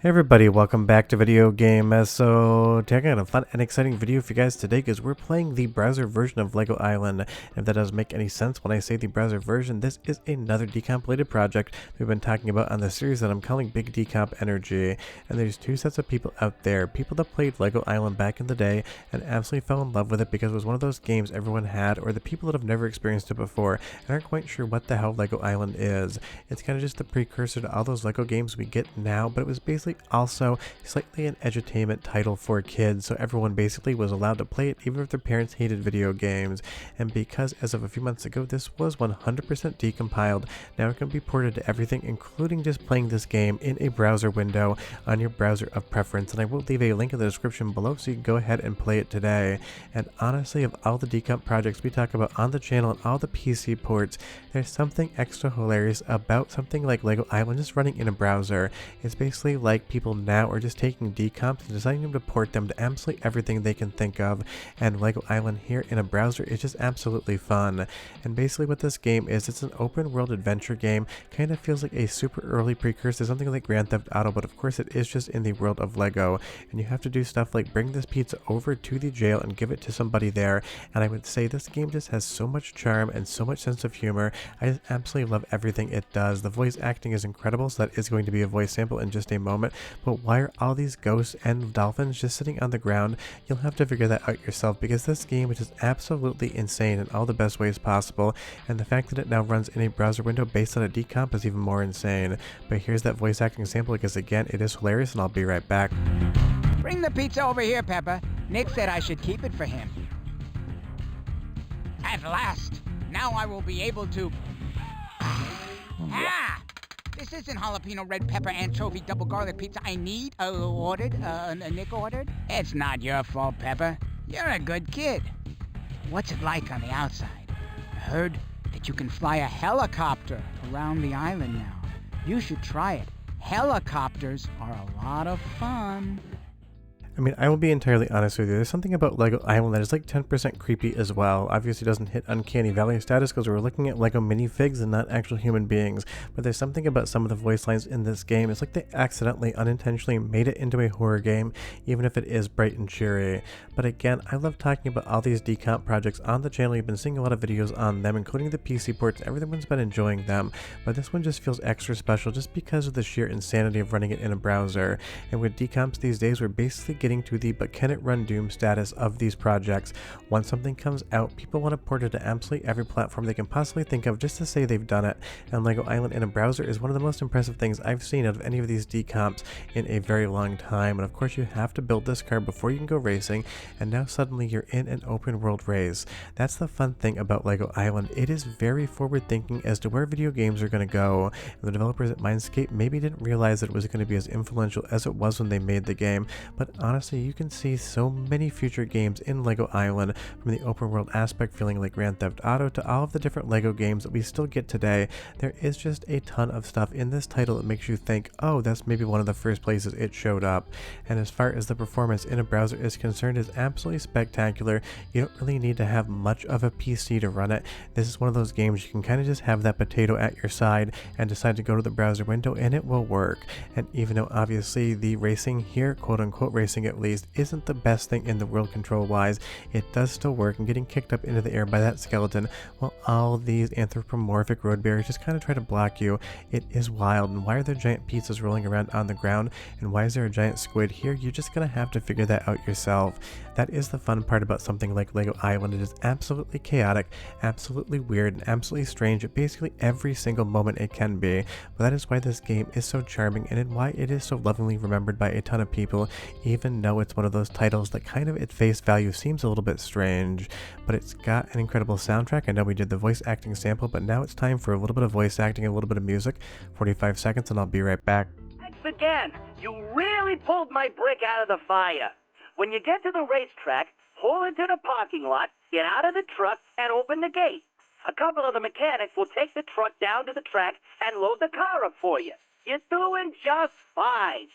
Hey everybody, welcome back to Video Game. So, I got a fun and exciting video for you guys today because we're playing the browser version of Lego Island. If that doesn't make any sense when I say the browser version, this is another decompiled project we've been talking about on the series that I'm calling Big Decomp Energy. And there's two sets of people out there. People that played Lego Island back in the day and absolutely fell in love with it because it was one of those games everyone had, or the people that have never experienced it before and aren't quite sure what the hell Lego Island is. It's kind of just the precursor to all those Lego games we get now, but it was basically also slightly an edutainment title for kids, so everyone basically was allowed to play it even if their parents hated video games. And because as of a few months ago this was 100% decompiled, now it can be ported to everything, including just playing this game in a browser window on your browser of preference. And I will leave a link in the description below so you can go ahead and play it today. And honestly, of all the Decompt projects we talk about on the channel and all the PC ports, there's something extra hilarious about something like Lego Island just running in a browser. It's basically like people now are just taking decomps and deciding to port them to absolutely everything they can think of, and Lego Island here in a browser is just absolutely fun. And basically what this game is, it's an open world adventure game, kind of feels like a super early precursor to something like Grand Theft Auto, but of course it is just in the world of Lego, and you have to do stuff like bring this pizza over to the jail and give it to somebody there. And I would say this game just has so much charm and so much sense of humor. I just absolutely love everything it does. The voice acting is incredible, so that is going to be a voice sample in just a moment. But why are all these ghosts and dolphins just sitting on the ground? You'll have to figure that out yourself, because this game is just absolutely insane in all the best ways possible, and the fact that it now runs in a browser window based on a decomp is even more insane. But here's that voice acting sample because again, it is hilarious, and I'll be right back. Bring the pizza over here, Peppa. Nick said I should keep it for him. At last! Now I will be able to... Ah! This isn't jalapeno red pepper anchovy double garlic pizza I need, Nick ordered. It's not your fault, Peppa. You're a good kid. What's it like on the outside? I heard that you can fly a helicopter around the island now. You should try it. Helicopters are a lot of fun. I mean, I will be entirely honest with you, there's something about Lego Island that is like 10% creepy as well. Obviously it doesn't hit Uncanny Valley status because we're looking at Lego minifigs and not actual human beings, but there's something about some of the voice lines in this game. It's like they accidentally, unintentionally made it into a horror game, even if it is bright and cheery. But again, I love talking about all these decomp projects on the channel. You've been seeing a lot of videos on them, including the PC ports. Everyone's been enjoying them, but this one just feels extra special just because of the sheer insanity of running it in a browser. And with decomps these days, we're basically getting to the but can it run Doom status of these projects. Once something comes out, people want to port it to absolutely every platform they can possibly think of just to say they've done it, and Lego Island in a browser is one of the most impressive things I've seen out of any of these decomps in a very long time. And of course you have to build this car before you can go racing, and now suddenly you're in an open world race. That's the fun thing about Lego Island. It is very forward thinking as to where video games are going to go, and the developers at Mindscape maybe didn't realize that it was going to be as influential as it was when they made the game, but honestly you can see so many future games in Lego Island, from the open world aspect feeling like Grand Theft Auto to all of the different Lego games that we still get today. There is just a ton of stuff in this title that makes you think, oh, that's maybe one of the first places it showed up. And as far as the performance in a browser is concerned, is absolutely spectacular. You don't really need to have much of a PC to run it. This is one of those games you can kind of just have that potato at your side and decide to go to the browser window and it will work. And even though obviously the racing here, quote unquote racing at least, isn't the best thing in the world control wise, it does still work, and getting kicked up into the air by that skeleton while all these anthropomorphic road barriers just kind of try to block you, it is wild. And why are there giant pizzas rolling around on the ground, and why is there a giant squid here? You're just gonna have to figure that out yourself. That is the fun part about something like Lego Island. It is absolutely chaotic, absolutely weird, and absolutely strange at basically every single moment it can be. But that is why this game is so charming, and why it is so lovingly remembered by a ton of people, even though it's one of those titles that kind of at face value seems a little bit strange. But it's got an incredible soundtrack. I know we did the voice acting sample, but now it's time for a little bit of voice acting and a little bit of music. 45 seconds and I'll be right back. Thanks again. You really pulled my brick out of the fire. When you get to the racetrack, pull into the parking lot, get out of the truck, and open the gate. A couple of the mechanics will take the truck down to the track and load the car up for you. You're doing just fine.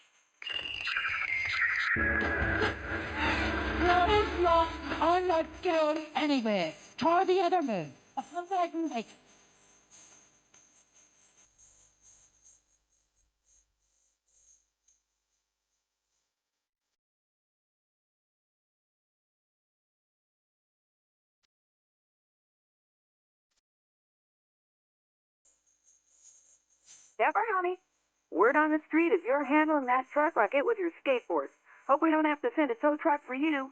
I'm not going anywhere. Try the other move. Never, honey. Word on the street is you're handling that truck like it was your skateboard. Hope we don't have to send a tow truck for you.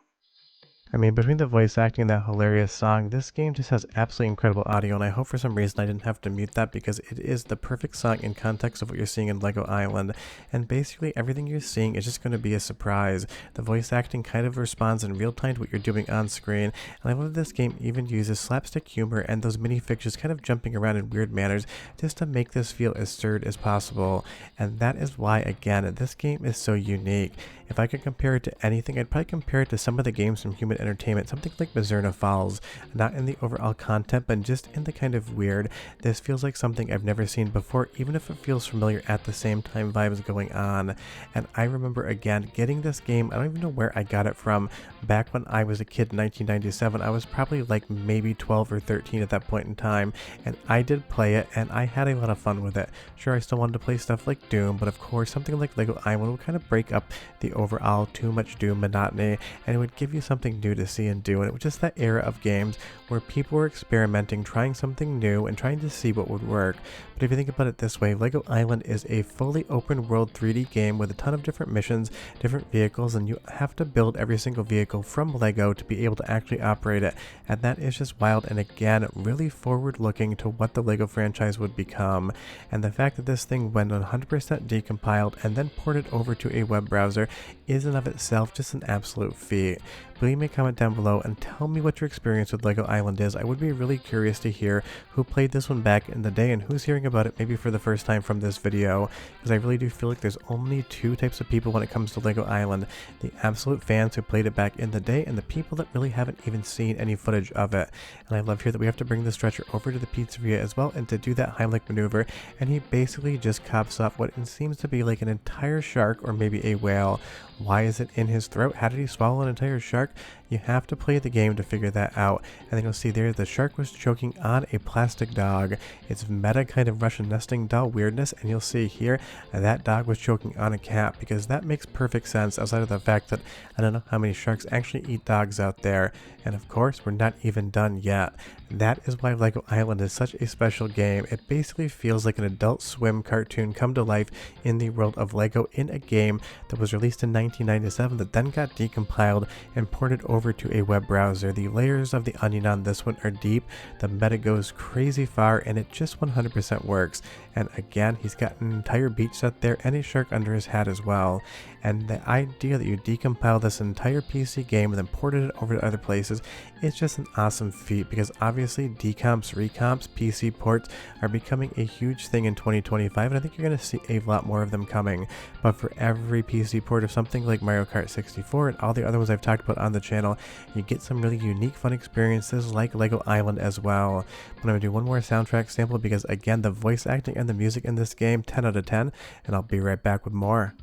I mean, between the voice acting and that hilarious song, this game just has absolutely incredible audio, and I hope for some reason I didn't have to mute that because it is the perfect song in context of what you're seeing in Lego Island, and basically everything you're seeing is just going to be a surprise. The voice acting kind of responds in real time to what you're doing on screen, and I love this game even uses slapstick humor and those minifigs just kind of jumping around in weird manners just to make this feel as absurd as possible, and that is why, again, this game is so unique. If I could compare it to anything, I'd probably compare it to some of the games from Human Entertainment, something like Majora Falls, not in the overall content, but just in the kind of weird. This feels like something I've never seen before, even if it feels familiar at the same time vibes going on. And I remember, again, getting this game, I don't even know where I got it from. Back when I was a kid in 1997, I was probably like maybe 12 or 13 at that point in time, and I did play it, and I had a lot of fun with it. Sure, I still wanted to play stuff like Doom, but of course, something like Lego Island would kind of break up the overall too much Doom monotony, and it would give you something new to see and do. And it was just that era of games where people were experimenting, trying something new, and trying to see what would work. But if you think about it this way, Lego Island is a fully open world 3D game with a ton of different missions, different vehicles, and you have to build every single vehicle from Lego to be able to actually operate it. And that is just wild, and again, really forward looking to what the Lego franchise would become. And the fact that this thing went 100% decompiled and then ported over to a web browser is in of itself just an absolute feat. Leave me a comment down below and tell me what your experience with Lego Island is. I would be really curious to hear who played this one back in the day and who's hearing about it maybe for the first time from this video, because I really do feel like there's only two types of people when it comes to Lego Island: the absolute fans who played it back in the day and the people that really haven't even seen any footage of it. And I love here that we have to bring the stretcher over to the pizzeria as well, and to do that Heimlich maneuver, and he basically just coughs up what seems to be like an entire shark or maybe a whale. Why is it in his throat? How did he swallow an entire shark? You have to play the game to figure that out. And then you'll see there the shark was choking on a plastic dog. It's meta kind of Russian nesting doll weirdness, and you'll see here that dog was choking on a cat, because that makes perfect sense outside of the fact that I don't know how many sharks actually eat dogs out there. And of course, we're not even done yet. That is why Lego Island is such a special game. It basically feels like an Adult Swim cartoon come to life in the world of Lego in a game that was released in 1997 that then got decompiled and ported over to a web browser. The layers of the onion on this one are deep, the meta goes crazy far, and it just 100% works. And again, he's got an entire beach set there and a shark under his hat as well. And the idea that you decompile this entire PC game and then ported it over to other places is just an awesome feat, because obviously decomps, recomps, PC ports are becoming a huge thing in 2025, and I think you're going to see a lot more of them coming. But for every PC port of something like Mario Kart 64 and all the other ones I've talked about on the channel, you get some really unique fun experiences like Lego Island as well. But I'm going to do one more soundtrack sample because again, the voice acting and the music in this game, 10 out of 10, and I'll be right back with more.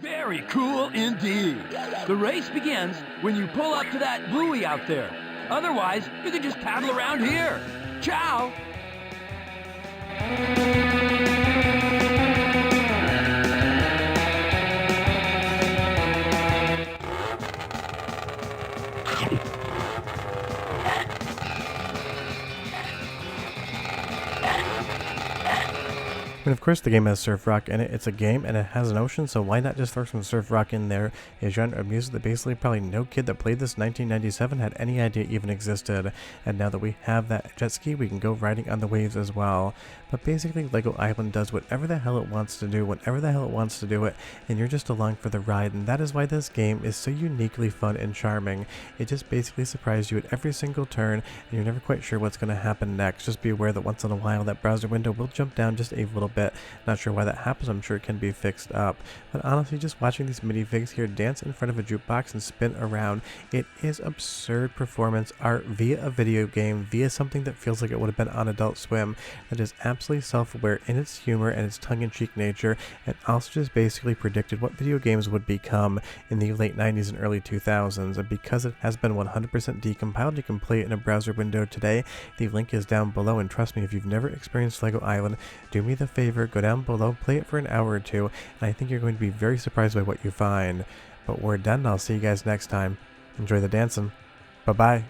Very cool indeed. The race begins when you pull up to that buoy out there. Otherwise, you can just paddle around here. Ciao! And of course the game has surf rock in it. It's a game and it has an ocean, so why not just throw some surf rock in there? A genre of music that basically probably no kid that played this in 1997 had any idea even existed. And now that we have that jet ski, we can go riding on the waves as well. But basically Lego Island does whatever the hell it wants to do, whenever the hell it wants to do it, and you're just along for the ride. And that is why this game is so uniquely fun and charming. It just basically surprises you at every single turn, and you're never quite sure what's going to happen next. Just be aware that once in a while that browser window will jump down just a little bit. Not sure why that happens, I'm sure it can be fixed up. But honestly, just watching these minifigs here dance in front of a jukebox and spin around, it is absurd performance art via a video game, via something that feels like it would have been on Adult Swim, that is absolutely self-aware in its humor and its tongue-in-cheek nature, and also just basically predicted what video games would become in the late 90s and early 2000s. And because it has been 100% decompiled, you can play it in a browser window today. The link is down below, and trust me, if you've never experienced Lego Island, do me the favor, go down below, play it for an hour or two, and I think you're going to be very surprised by what you find. But we're done, I'll see you guys next time. Enjoy the dancing. Bye-bye.